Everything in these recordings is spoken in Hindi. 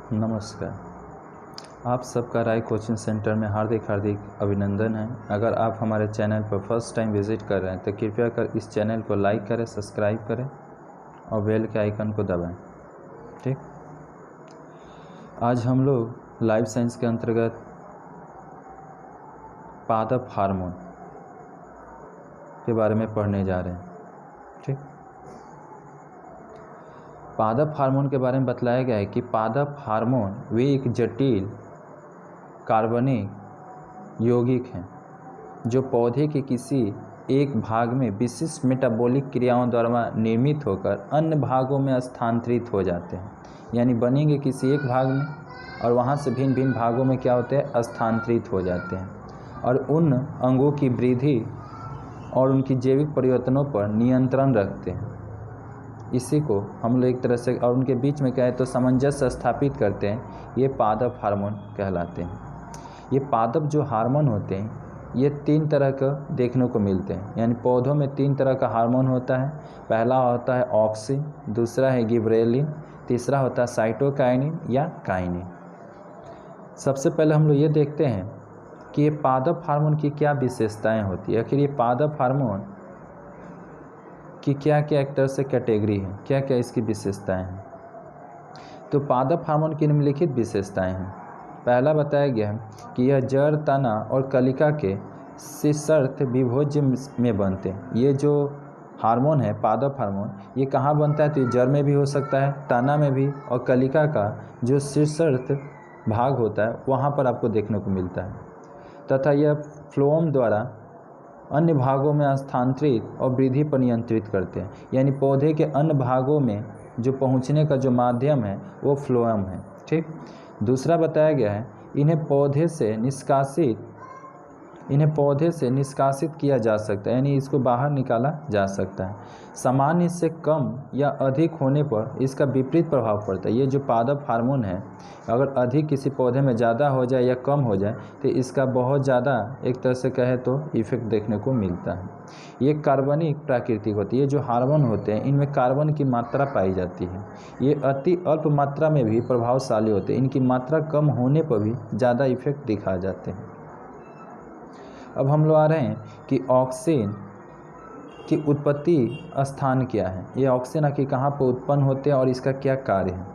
नमस्कार। आप सबका राय कोचिंग सेंटर में हार्दिक अभिनंदन है। अगर आप हमारे चैनल पर फर्स्ट टाइम विज़िट कर रहे हैं तो कृपया कर इस चैनल को लाइक करें, सब्सक्राइब करें और बेल के आइकन को दबाएं। ठीक, आज हम लोग लाइफ साइंस के अंतर्गत पादप हार्मोन के बारे में पढ़ने जा रहे हैं। ठीक, पादप हार्मोन के बारे में बतलाया गया है कि पादप हार्मोन वे एक जटिल कार्बनिक यौगिक हैं जो पौधे के किसी एक भाग में विशिष्ट मेटाबॉलिक क्रियाओं द्वारा निर्मित होकर अन्य भागों में स्थानांतरित हो जाते हैं। यानी बनेंगे किसी एक भाग में और वहाँ से भिन्न भिन्न भागों में क्या होते हैं, स्थानांतरित हो जाते हैं और उन अंगों की वृद्धि और उनकी जैविक परिवर्तनों पर नियंत्रण रखते हैं। इसी को हम लोग एक तरह से और उनके बीच में कहें तो सामंजस्य स्थापित करते हैं। ये पादप हार्मोन कहलाते हैं। ये पादप जो हार्मोन होते हैं ये 3 तरह का देखने को मिलते हैं। यानी पौधों में 3 तरह का हार्मोन होता है। पहला होता है ऑक्सिन, दूसरा है गिबरेलिन, तीसरा होता है साइटोकाइनिन या काइनिन। सबसे पहले हम लोग ये देखते हैं कि ये पादप हार्मोन की क्या विशेषताएँ होती है। आखिर ये पादप हार्मोन कि क्या क्या एक तरह से कैटेगरी है, क्या क्या इसकी विशेषताएं हैं। तो पादप हार्मोन की निम्नलिखित विशेषताएं हैं। पहला बताया गया है कि यह जड़, तना और कलिका के शीर्षस्थ विभोज्य में बनते हैं। ये जो हार्मोन है पादप हार्मोन, ये कहाँ बनता है, तो ये जड़ में भी हो सकता है, तना में भी, और कलिका का जो शीर्षस्थ भाग होता है वहाँ पर आपको देखने को मिलता है। तथा यह फ्लोएम द्वारा अन्य भागों में स्थानांतरित और वृद्धि पर नियंत्रित करते हैं। यानी पौधे के अन्य भागों में जो पहुंचने का जो माध्यम है वो फ्लोएम है। ठीक, दूसरा बताया गया है इन्हें पौधे से निष्कासित किया जा सकता है। यानी इसको बाहर निकाला जा सकता है। सामान्य से कम या अधिक होने पर इसका विपरीत प्रभाव पड़ता है। ये जो पादप हार्मोन है अगर अधिक किसी पौधे में ज़्यादा हो जाए या कम हो जाए तो इसका बहुत ज़्यादा एक तरह से कहे तो इफेक्ट देखने को मिलता है। ये कार्बनिक प्राकृतिक होती है। ये जो हार्मोन होते हैं इनमें कार्बन की मात्रा पाई जाती है। ये अति अल्प मात्रा में भी प्रभावशाली होते हैं। इनकी मात्रा कम होने पर भी ज़्यादा इफेक्ट दिखा जाते हैं। अब हम लोग आ रहे हैं कि ऑक्सिन की उत्पत्ति स्थान क्या है। ये ऑक्सिन आखिर कहाँ पर उत्पन्न होते हैं और इसका क्या कार्य है।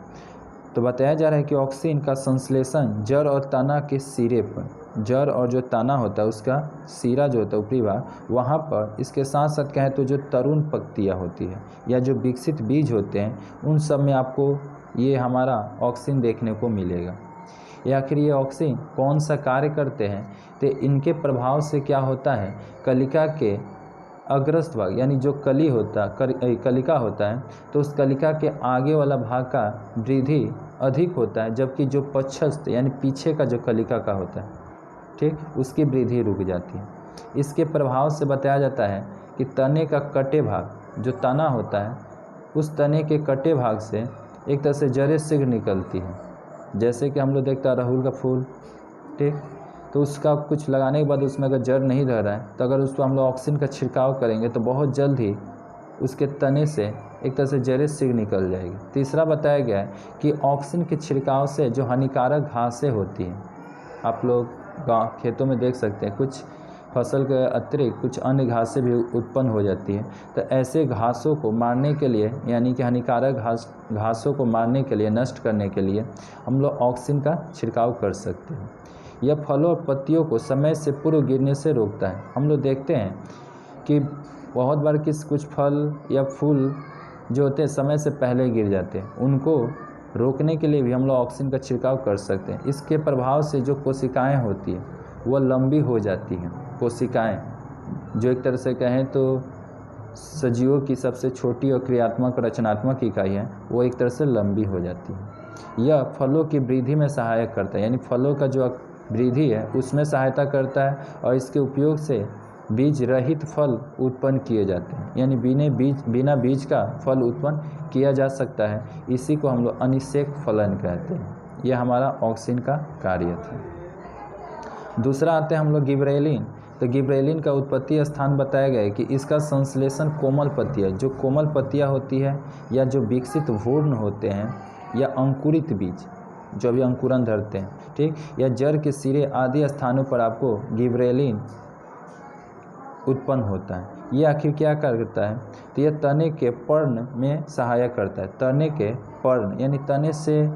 तो बताया जा रहा है कि ऑक्सिन का संश्लेषण जड़ और तना के सिरे पर, जड़ और जो तना होता है उसका सिरा जो होता है ऊपरी भाग, वहाँ पर इसके साथ साथ कहें तो जो तरुण पत्तियाँ होती है या जो विकसित बीज होते हैं उन सब में आपको ये हमारा ऑक्सिन देखने को मिलेगा। या आखिर ये ऑक्सिन कौन सा कार्य करते हैं, तो इनके प्रभाव से क्या होता है, कलिका के अग्रस्त भाग यानी जो कलिका होता है तो उस कलिका के आगे वाला भाग का वृद्धि अधिक होता है, जबकि जो पश्चस्थ यानी पीछे का जो कलिका का होता है, ठीक, उसकी वृद्धि रुक जाती है। इसके प्रभाव से बताया जाता है कि तने का कटे भाग जो तना होता है उस तने के कटे भाग से एक तरह से जड़ें शीघ्र निकलती हैं। जैसे कि हम लोग देखते हैं अड़हुल का फूल, ठीक, तो उसका कुछ लगाने के बाद उसमें अगर जड़ नहीं रह रहा है तो अगर उस पर हम लोग ऑक्सीजन का छिड़काव करेंगे तो बहुत जल्द ही उसके तने से एक तरह से जड़ें शीघ्र निकल जाएगी। तीसरा बताया गया है कि ऑक्सीजन के छिड़काव से जो हानिकारक घासें होती हैं, आप लोग गाँव खेतों में देख सकते हैं कुछ फसल के अतिरिक्त कुछ अन्य घासें भी उत्पन्न हो जाती हैं। तो ऐसे घासों को मारने के लिए यानी कि हानिकारक घासों को मारने के लिए, नष्ट करने के लिए हम लोग ऑक्सीजन का छिड़काव कर सकते हैं। यह फलों और पत्तियों को समय से पूर्व गिरने से रोकता है। हम लोग देखते हैं कि बहुत बार कुछ फल या फूल जो होते हैं समय से पहले गिर जाते हैं, उनको रोकने के लिए भी हम लोग ऑक्सीजन का छिड़काव कर सकते हैं। इसके प्रभाव से जो कोशिकाएं होती हैं वह लंबी हो जाती हैं। कोशिकाएं जो एक तरह से कहें तो सजीवों की सबसे छोटी और क्रियात्मक और रचनात्मक इकाई है, वो एक तरह से लंबी हो जाती है। यह फलों की वृद्धि में सहायक करता है। यानी फलों का जो वृद्धि है उसमें सहायता करता है और इसके उपयोग से बीज रहित फल उत्पन्न किए जाते हैं। यानी बिना बीज का फल उत्पन्न किया जा सकता है। इसी को हम लोग अनिषेक फलन कहते हैं। यह हमारा ऑक्सीजन का कार्य था। दूसरा आते हैं हम लोग गिबरेलिन। तो गिबरेलिन का उत्पत्ति स्थान बताया गया है कि इसका संश्लेषण कोमल पत्तियाँ, जो कोमल पत्तियाँ होती है या जो विकसित भ्रूण होते हैं या अंकुरित बीज, जो भी अंकुरन धरते हैं, ठीक, या जड़ के सिरे आदि स्थानों पर आपको गिबरेलिन उत्पन्न होता है। ये आखिर क्या करता है, तो यह तने के पर्ण में सहायक करता है। तने के पर्ण यानी तने से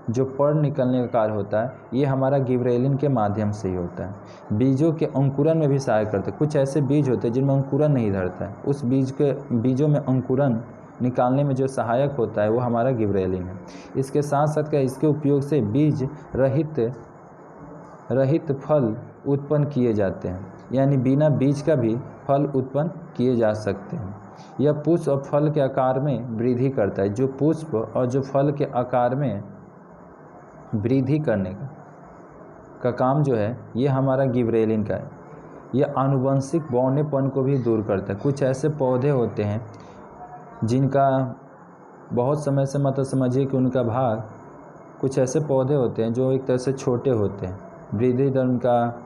जो पर्ण निकलने का कार्य होता है, ये हमारा गिबरेलिन के माध्यम से ही होता है। बीजों के अंकुरन में भी सहायक करता है। कुछ ऐसे बीज होते हैं जिनमें अंकुरन नहीं धरता है, उस बीजों में अंकुरन निकालने में जो सहायक होता है वो हमारा गिबरेलिन है। इसके साथ साथ क्या, इसके उपयोग से बीज रहित फल उत्पन्न किए जाते हैं, यानी बिना बीज का भी फल उत्पन्न किए जा सकते हैं। यह पुष्प और फल के आकार में वृद्धि करता है। जो पुष्प और जो फल के आकार में वृद्धि करने का काम जो है, ये हमारा गिबरेलिन का है। यह आनुवंशिक बौनेपन को भी दूर करता है। कुछ ऐसे पौधे होते हैं जिनका बहुत समय से, मतलब समझिए कि उनका भाग, कुछ ऐसे पौधे होते हैं जो एक तरह से छोटे होते हैं, वृद्धि दर उनका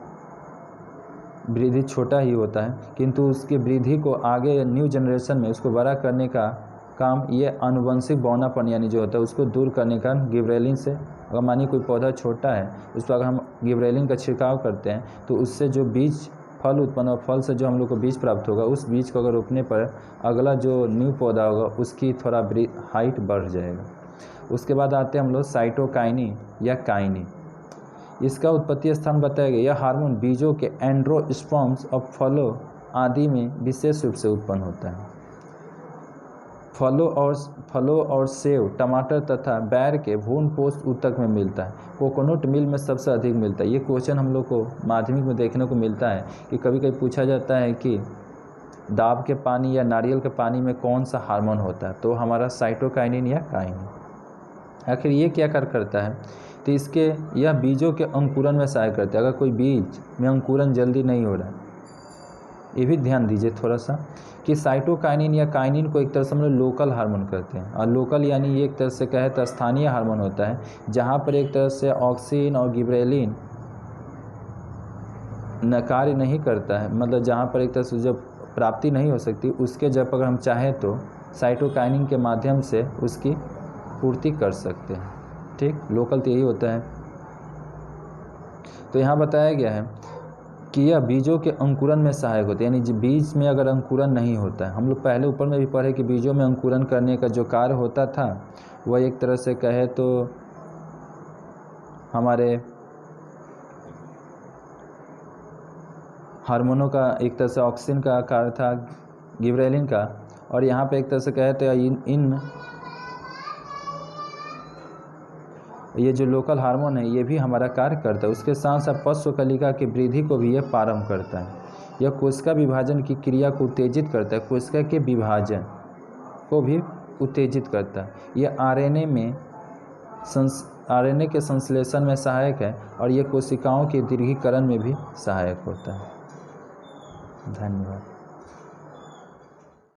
वृद्धि छोटा ही होता है, किंतु उसकी वृद्धि को आगे न्यू जनरेशन में उसको बड़ा करने का काम ये आनुवंशिक बौनापन यानी जो होता है उसको दूर करने का गिबरेलिन से, अगर मानिए कोई पौधा छोटा है उस पर अगर हम गिबरेलिन का छिड़काव करते हैं तो उससे जो बीज फल उत्पन्न और फल से जो हम लोग को बीज प्राप्त होगा, उस बीज को अगर रोपने पर अगला जो न्यू पौधा होगा उसकी थोड़ा हाइट बढ़ जाएगा। उसके बाद आते हैं हम लोग साइटोकाइनिन या काइनिन। इसका उत्पत्ति स्थान बताया गया। यह हार्मोन बीजों के एंड्रोस्पर्म्स और फलों आदि में विशेष रूप से उत्पन्न होता है। फलों और सेव, टमाटर तथा बैर के भ्रूण पोष ऊतक में मिलता है। कोकोनट मिल में सबसे अधिक मिलता है। ये क्वेश्चन हम लोग को माध्यमिक में देखने को मिलता है कि कभी कभी पूछा जाता है कि दाब के पानी या नारियल के पानी में कौन सा हार्मोन होता है, तो हमारा साइटोकाइनिन या काइनिन। आखिर ये क्या कार्य करता है, तो यह बीजों के अंकुरन में सहायता करता है। अगर कोई बीज में अंकुरन जल्दी नहीं हो रहा है, ये भी ध्यान दीजिए थोड़ा सा कि साइटोकाइनिन या काइनिन को एक तरह से हम लोग लोकल हार्मोन कहते हैं। और लोकल यानी ये एक तरह से कहे तो स्थानीय हार्मोन होता है, जहाँ पर एक तरह से ऑक्सिन और गिबरेलिन कार्य नहीं करता है, मतलब जहाँ पर एक तरह से जब प्राप्ति नहीं हो सकती, उसके जब अगर हम चाहें तो साइटोकाइनिन के माध्यम से उसकी पूर्ति कर सकते हैं। ठीक, लोकल तो यही होता है। तो यहाँ बताया गया है कि यह बीजों के अंकुरन में सहायक होते हैं, यानी बीज में अगर अंकुरन नहीं होता है, हम लोग पहले ऊपर में भी पढ़े कि बीजों में अंकुरन करने का जो कार्य होता था वह एक तरह से कहे तो हमारे हार्मोनों का, एक तरह से ऑक्सिन का कार्य था, गिबरेलिन का, और यहाँ पे एक तरह से कहे तो ये जो लोकल हार्मोन है ये भी हमारा कार्य करता है। उसके साथ साथ पश्व कलिका की वृद्धि को भी यह प्रारंभ करता है। यह कोशिका विभाजन की क्रिया को उत्तेजित करता है, कोशिका के विभाजन को भी उत्तेजित करता है। यह आरएनए के संश्लेषण में सहायक है और यह कोशिकाओं के दीर्घीकरण में भी सहायक होता है। धन्यवाद।